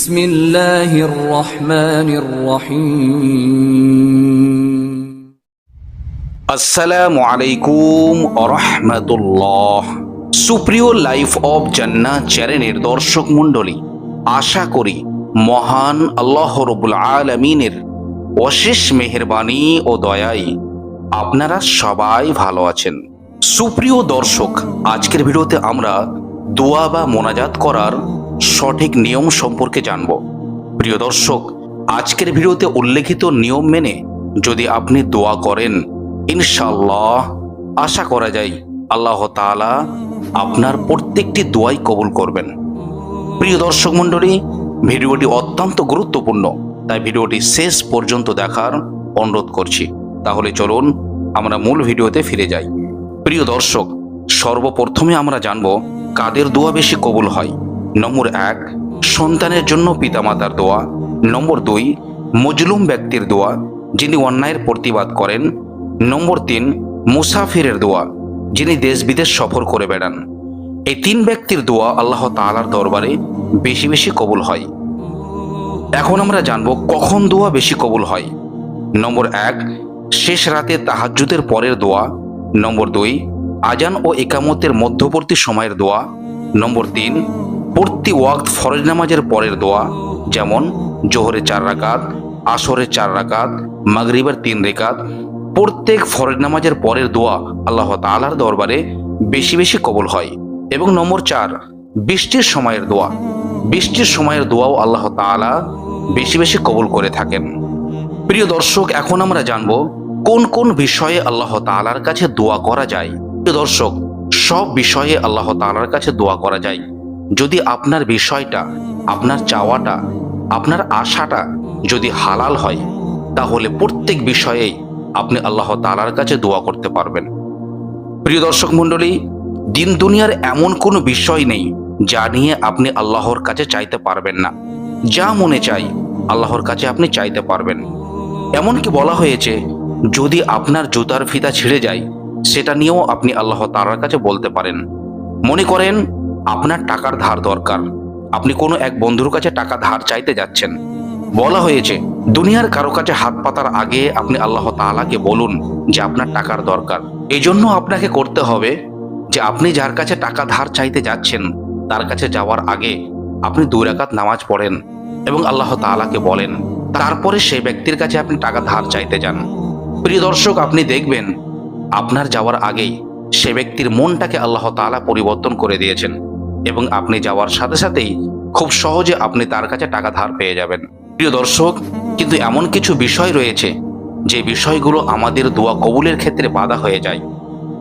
বিসমিল্লাহির রহমানির রহিম। আসসালামু আলাইকুম ওয়া রাহমাতুল্লাহ। সুপ্রিয় লাইফ অফ জান্নাহ চ্যানেলের দর্শক মণ্ডলী, আশা করি মহান আল্লাহ রাব্বুল আলামিনের অশেষ মেহেরবানি ও দয়ায় আপনারা সবাই ভালো আছেন। সুপ্রিয় দর্শক, আজকের ভিডিওতে আমরা দোয়া বা মোনাজাত করার সঠিক নিয়ম সম্পর্কে জানব। প্রিয় দর্শক, আজকের ভিডিওতে উল্লেখিত নিয়ম মেনে যদি আপনি দোয়া করেন, ইনশাআল্লাহ আশা করা যায় আল্লাহ তাআলা আপনার প্রত্যেকটি দোয়াই কবুল করবেন। প্রিয় দর্শক মণ্ডলী, ভিডিওটি অত্যন্ত গুরুত্বপূর্ণ, তাই ভিডিওটি শেষ পর্যন্ত দেখার অনুরোধ করছি। তাহলে চলুন আমরা মূল ভিডিওতে ফিরে যাই। প্রিয় দর্শক, সর্বপ্রথমে আমরা জানব কাদের দোয়া বেশি কবুল হয়। নম্বর 1, সন্তানের জন্য পিতামাতার দোয়া। নম্বর 2, মজলুম ব্যক্তির দোয়া, যিনি অন্যায়ের প্রতিবাদ করেন। নম্বর 3, মুসাফিরের দোয়া, যিনি দেশ বিদেশ সফর করে বেড়ান। এই 3 ব্যক্তির দোয়া আল্লাহ তাআলার দরবারে বেশি বেশি কবুল হয়। এখন আমরা জানব কখন দোয়া বেশি কবুল হয়। নম্বর 1, শেষ রাতে তাহাজ্জুদের পরের দোয়া। নম্বর 2, আজান ও ইকামতের মধ্যবর্তী সময়ের দোয়া। নম্বর 3, প্রতি ওয়াক্ত ফরজ নামাজের পরের দোয়া, যেমন জোহরে 4 রাকাত, আসরে 4 রাকাত, মাগরিবের 3 রাকাত। প্রত্যেক ফরজ নামাজের পরের দোয়া আল্লাহ তাআলার দরবারে বেশি বেশি কবুল হয়। এবং নম্বর 4, বৃষ্টির সময়ের দোয়া। বৃষ্টির সময়ের দোয়াও আল্লাহ তাআলা বেশি বেশি কবুল করে থাকেন। প্রিয় দর্শক, এখন আমরা জানব কোন কোন বিষয়ে আল্লাহ তাআলার কাছে দোয়া করা যায়। প্রিয় দর্শক, সব বিষয়ে আল্লাহ তাআলার কাছে দোয়া করা যায়। যদি আপনার বিষয়টা, আপনার চাওয়াটা, আপনার আশাটা যদি হালাল হয়, তাহলে প্রত্যেক বিষয়েই আপনি আল্লাহ তাআলার কাছে দোয়া করতে পারবেন। প্রিয় দর্শক মণ্ডলী, দিন দুনিয়ার এমন কোনো বিষয় নেই যা নিয়ে আপনি আল্লাহর কাছে চাইতে পারবেন না। যা মনে চাই আল্লাহর কাছে আপনি চাইতে পারবেন। এমনকি বলা হয়েছে, যদি আপনার জুতার ফিতা ছিঁড়ে যায়, সেটা নিয়েও আপনি আল্লাহ তাআলার কাছে বলতে পারেন। মনে করেন আপনার টাকার ধার দরকার, আপনি কোনো এক বন্ধুর কাছে টাকা ধার চাইতে যাচ্ছেন। বলা হয়েছে, দুনিয়ার কারো কাছে হাত পাতার আগে আপনি আল্লাহ তাআলাকে বলুন যে আপনার টাকার দরকার। এই জন্য আপনাকে করতে হবে যে আপনি যার কাছে টাকা ধার চাইতে যাচ্ছেন, তার কাছে যাওয়ার আগে আপনি 2 রাকাত নামাজ পড়েন এবং আল্লাহ তাআলাকে বলেন, তারপরে সেই ব্যক্তির কাছে আপনি টাকা ধার চাইতে যান। প্রিয় দর্শক, আপনি দেখবেন আপনার যাওয়ার আগেই সে ব্যক্তির মনটাকে আল্লাহ তাআলা পরিবর্তন করে দিয়েছেন এবং আপনি যাওয়ার সাথে সাথেই খুব সহজে আপনি তার কাছে টাকা ধার পেয়ে যাবেন। প্রিয় দর্শক, কিন্তু এমন কিছু বিষয় রয়েছে যে বিষয়গুলো আমাদের দোয়া কবুলের ক্ষেত্রে বাধা হয়ে যায়,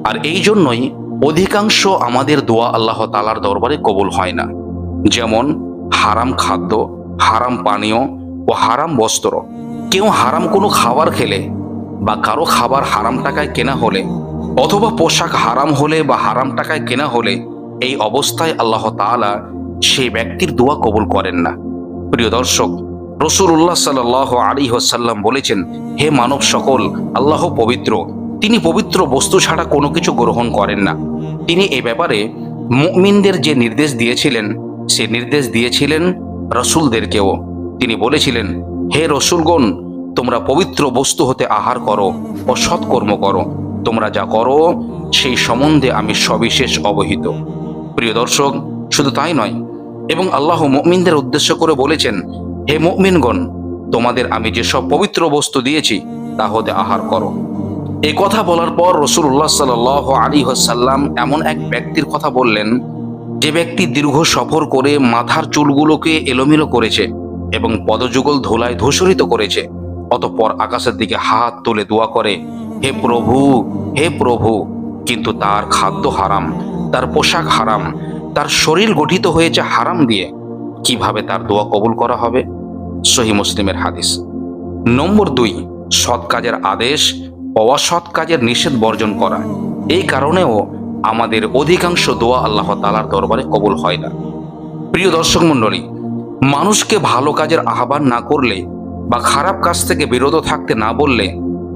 আর এই জন্যই অধিকাংশ আমাদের দোয়া আল্লাহ তাআলার দরবারে কবুল হয় না। যেমন হারাম খাদ্য, হারাম পানীয় ও হারাম বস্ত্র। কেউ হারাম কোনো খাবার খেলে বা কারো খাবার হারাম টাকায় কেনা হলে, অথবা পোশাক হারাম হলে বা হারাম টাকায় কেনা হলে, এই অবস্থায় আল্লাহ তাআলা সেই ব্যক্তির দোয়া কবুল করেন না। প্রিয় দর্শক, রাসূলুল্লাহ সাল্লাল্লাহু আলাইহি ওয়াসাল্লাম বলেছেন, হে মানব সকল, আল্লাহ পবিত্র, তিনি পবিত্র বস্তু ছাড়া কোনো কিছু গ্রহণ করেন না। তিনি এ ব্যাপারে মুমিনদের যে নির্দেশ দিয়েছিলেন, সে নির্দেশ দিয়েছিলেন রাসূলদেরকেও। তিনি বলেছিলেন, হে রাসূলগণ, তোমরা পবিত্র বস্তু হতে আহার করো ও সৎকর্ম করো। তোমরা যা করো সেই সম্বন্ধে আমি সবিশেষ অবহিত। প্রিয় দর্শক, শুধু তাই নয়, এবং আল্লাহ মুমিনদের উদ্দেশ্য করে বলেছেন, হে মুমিনগণ, তোমাদের আমি যেসব পবিত্র বস্তু দিয়েছি তা হতে আহার করো। এই কথা বলার পর রাসূলুল্লাহ সাল্লাল্লাহু আলাইহি ওয়াসাল্লাম এমন এক ব্যক্তির কথা বললেন, যে ব্যক্তি দীর্ঘ সফর করে মাথার চুলগুলোকে এলোমেলো করেছে এবং পদযুগল ধুলায় ধূসরিত করেছে, অতঃপর আকাশের দিকে হাত তুলে দোয়া করে, হে প্রভু, হে প্রভু, কিন্তু তার খাদ্য হারাম, তার পোশাক হারাম, তার শরীর গঠিত হয়েছে হারাম দিয়ে, কিভাবে তার দোয়া কবুল করা হবে? সহিহ মুসলিমের হাদিস। নম্বর 2, সৎ কাজের আদেশ ও অসৎ কাজের নিষেধ বর্জন করা। এই কারণেও আমাদের অধিকাংশ দোয়া আল্লাহ তাআলার দরবারে কবুল হয় না। প্রিয় দর্শক মণ্ডলী, মানুষকে ভালো কাজের আহ্বান না করলে বা খারাপ কাজ থেকে বিরত থাকতে না বললে,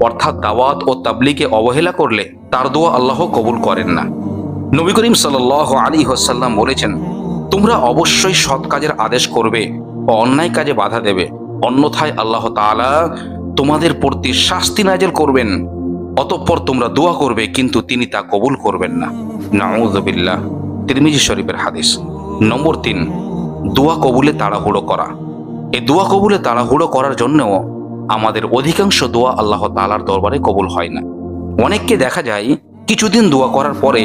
অর্থাৎ দাওয়াত ও তাবলীগে অবহেলা করলে, তার দোয়া আল্লাহ কবুল করেন না। নবী করিম সাল্লাল্লাহু আলাইহি ওয়াসাল্লাম বলেছেন, তোমরা অবশ্যই সৎ কাজের আদেশ করবে ও অন্যায় কাজে বাধা দেবে, অন্যথায় আল্লাহ তাআলা তোমাদের প্রতি শাস্তি নাযিল করবেন। অতঃপর তোমরা দোয়া করবে কিন্তু তিনি তা কবুল করবেন না। নাউযুবিল্লাহ। তিরমিজি শরীফের হাদিস। নম্বর 3, দোয়া কবুলে তাড়াহুড়ো করা। এই দোয়া কবুলে তাড়াহুড়ো করার জন্যও আমাদের অধিকাংশ দোয়া আল্লাহ তাআলার দরবারে কবুল হয় না। অনেককে দেখা যায় কিছুদিন দোয়া করার পরে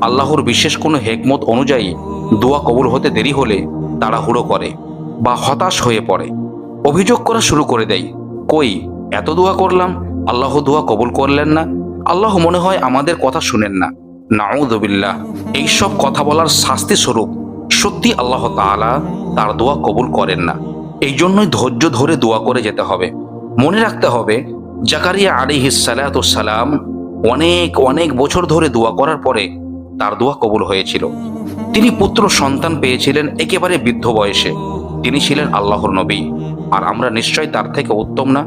আল্লাহর বিশেষ কোনো হেকমত অনুযায়ী দোয়া কবুল হতে দেরি হলে তাড়াহুড়ো করে বা হতাশ হয়ে পড়ে, অভিযোগ করা শুরু করে দেয়, কই এত দোয়া করলাম, আল্লাহ দোয়া কবুল করলেন না, আল্লাহ মনে হয় আমাদের কথা শুনেন না। নাউযুবিল্লাহ। এইসব কথা বলার শাস্তি স্বরূপ সত্যি আল্লাহ তাআলা তার দোয়া কবুল করেন না। এই জন্যই ধৈর্য ধরে দোয়া করে যেতে হবে। মনে রাখতে হবে জাকারিয়া আলাইহিস সালাতু সালাম অনেক অনেক বছর ধরে দোয়া করার পরে তার দোয়া কবুল হয়েছিল। তিনি পুত্র সন্তান পেয়েছিলেন একেবারে বৃদ্ধ বয়সে। তিনি ছিলেন আল্লাহর নবী, আর আমরা নিশ্চয় তার থেকে উত্তম না।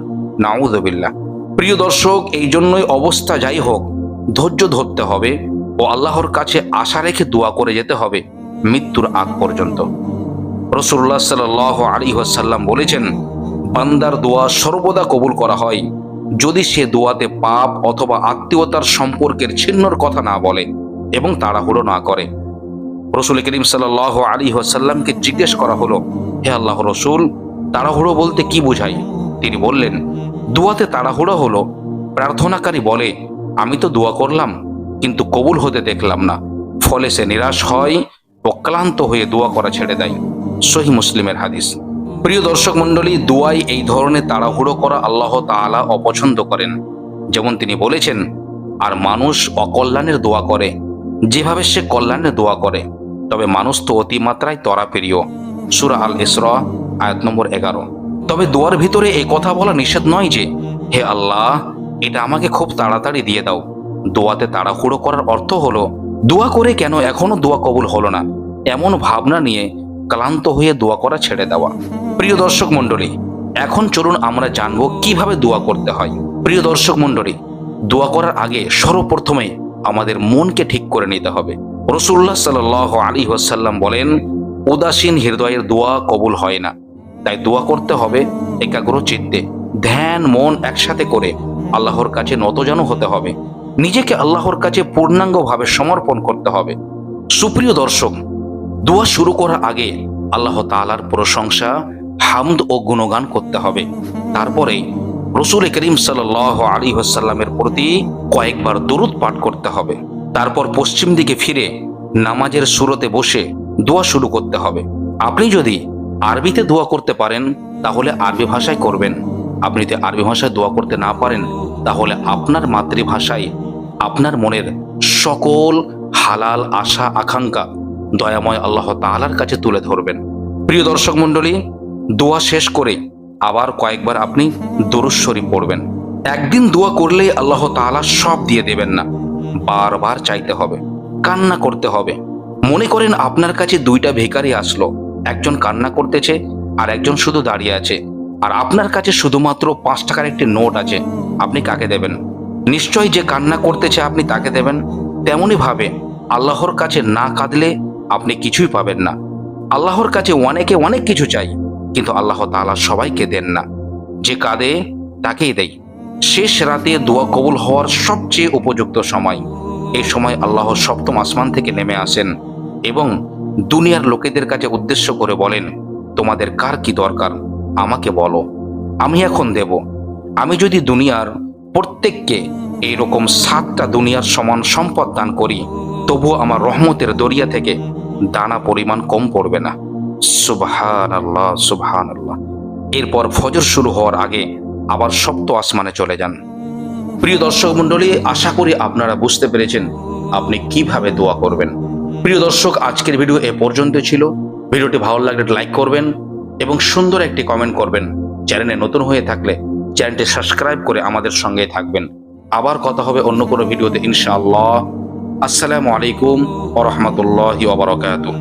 নাউযুবিল্লাহ। প্রিয় দর্শক, এই জন্যই অবস্থা যাই হোক ধৈর্য ধরতে হবে ও আল্লাহর কাছে আশা রেখে দোয়া করে যেতে হবে মৃত্যুর আগ পর্যন্ত। রাসূলুল্লাহ সাল্লাল্লাহু আলাইহি ওয়াসাল্লাম বলেছেন, বান্দার দোয়া সর্বদা কবুল করা হয় যদি সে দোয়াতে পাপ অথবা আত্মীয়তার সম্পর্কের ছিন্নর কথা না বলে এবং তাড়াহুড়ো না করে। রাসূল করিম সাল্লাল্লাহু আলাইহি ওয়াসাল্লামকে জিজ্ঞেস করা হলো, হে আল্লাহর রাসূল, তাড়াহুড়ো বলতে কি বোঝায়? তিনি বললেন, দোয়াতে তাড়াহুড়ো হলো প্রার্থনাকারী বলে, আমি তো দোয়া করলাম কিন্তু কবুল হতে দেখলাম না, ফলে সে নিরাশ হয় ও ক্লান্ত হয়ে দোয়া করা ছেড়ে দেয়। সহিহ মুসলিমের হাদিস। প্রিয় দর্শক মণ্ডলী, দোয়ায় এই ধরনের তাড়াহুড়ো করা আল্লাহ তাআলা অপছন্দ করেন। যেমন তিনি বলেছেন, আর মানুষ অকল্যাণের দোয়া করে যেভাবে সে কল্যাণের দোয়া করে, তবে মানুষ তো অতিমাত্রায় ত্বরাপ্রিয়। সূরা আল ইসরা আয়াত নম্বর 11। তবে দোয়ার ভিতরে এই কথা বলা নিষেধ নয় যে, হে আল্লাহ, এটা আমাকে খুব তাড়াতাড়ি দিয়ে দাও। দোয়াতে তাড়াহুড়ো করার অর্থ হলো দোয়া করে কেন এখনো দোয়া কবুল হলো না এমন ভাবনা নিয়ে ক্লান্ত হয়ে দোয়া করা ছেড়ে দেওয়া। প্রিয় দর্শক মণ্ডলী, এখন চলুন আমরা জানবো কিভাবে দোয়া করতে হয়। প্রিয় দর্শক মণ্ডলী, দোয়া করার আগে সর্বপ্রথমে আমাদের মনকে ঠিক করে নিতে হবে। রাসূলুল্লাহ সাল্লাল্লাহু আলাইহি ওয়াসাল্লাম বলেন, উদাসীন হৃদয়ের দোয়া কবুল হয় না। তাই দোয়া করতে হবে একাগ্র চিত্তে, ধ্যান মন একসাথে করে আল্লাহর কাছে নতজানু হতে হবে, নিজেকে আল্লাহর কাছে পূর্ণাঙ্গভাবে সমর্পণ করতে হবে। সুপ্রিয় দর্শক, দোয়া শুরু করার আগে আল্লাহ তাআলার প্রশংসা, হামদ ও গুণগান করতে হবে। তারপরে রাসূল করিম সাল্লাল্লাহু আলাইহি ওয়াসাল্লামের প্রতি কয়েকবার দরুদ পাঠ করতে হবে। তারপর পশ্চিম দিকে ফিরে নামাজের শুরুতে বসে দোয়া শুরু করতে হবে। আপনি যদি আরবিতে দোয়া করতে পারেন তাহলে আরবি ভাষায় করবেন। আপনি যদি আরবি ভাষায় দোয়া করতে না পারেন তাহলে আপনার মাতৃভাষায় আপনার মনের সকল হালাল আশা আকাঙ্ক্ষা দয়াময় আল্লাহ তাআলার কাছে তুলে ধরবেন। প্রিয় দর্শক মণ্ডলী, দোয়া শেষ করে আবার কয়েকবার আপনি দরুদ শরীফ পড়বেন। একদিন দোয়া করলেই আল্লাহ তাআলা সব দিয়ে দেবেন না, বারবার চাইতে হবে, কান্না করতে হবে। মনে করেন আপনার কাছে দুইটা ভিখারি আসলো, একজন কান্না করতেছে আর একজন শুধু দাঁড়িয়ে আছে, আর আপনার কাছে শুধুমাত্র 5 টাকার একটি নোট আছে। আপনি কাকে দেবেন? নিশ্চয়ই যে কান্না করতেছে আপনি তাকে দেবেন। তেমনি ভাবে আল্লাহর কাছে না কাঁদলে আপনি কিছুই পাবেন না। আল্লাহর কাছে অনেকে অনেক কিছু চাই, কিন্তু আল্লাহ তাআলা সবাইকে দেন না, যে কাঁদে তাকেই দেয়। শেষ রাতে দোয়া কবুল হওয়ার সবচেয়ে উপযুক্ত সময়। এই সময় আল্লাহ সপ্তম আসমান থেকে নেমে আসেন এবং দুনিয়ার লোকেদের কাছে উদ্দেশ্য করে বলেন, তোমাদের কার কি দরকার আমাকে বলো, আমি এখন দেব। আমি যদি দুনিয়ার প্রত্যেককে এইরকম 7টা দুনিয়ার সমান সম্পদ দান করি, তবুও আমার রহমতের দরিয়া থেকে দানা পরিমাণ কম পড়বে না। সুবহানাল্লাহ, সুবহানাল্লাহ। এরপর ফজর শুরু হওয়ার আগে আবার সপ্ত আসমানে চলে যান। প্রিয় দর্শক মণ্ডলী, আশা করি আপনারা বুঝতে পেরেছেন আপনি কিভাবে দোয়া করবেন। প্রিয় দর্শক, আজকের ভিডিও এ পর্যন্ত ছিল। ভিডিওটি ভালো লাগলে লাইক করবেন এবং সুন্দর একটি কমেন্ট করবেন। চ্যানেলে নতুন হয়ে থাকলে চ্যানেলটি সাবস্ক্রাইব করে আমাদের সঙ্গেই থাকবেন। আবার কথা হবে অন্য কোনো ভিডিওতে ইনশাআল্লাহ। আসসালামু আলাইকুম ওয়া রাহমাতুল্লাহি ওয়া বারাকাতুহু।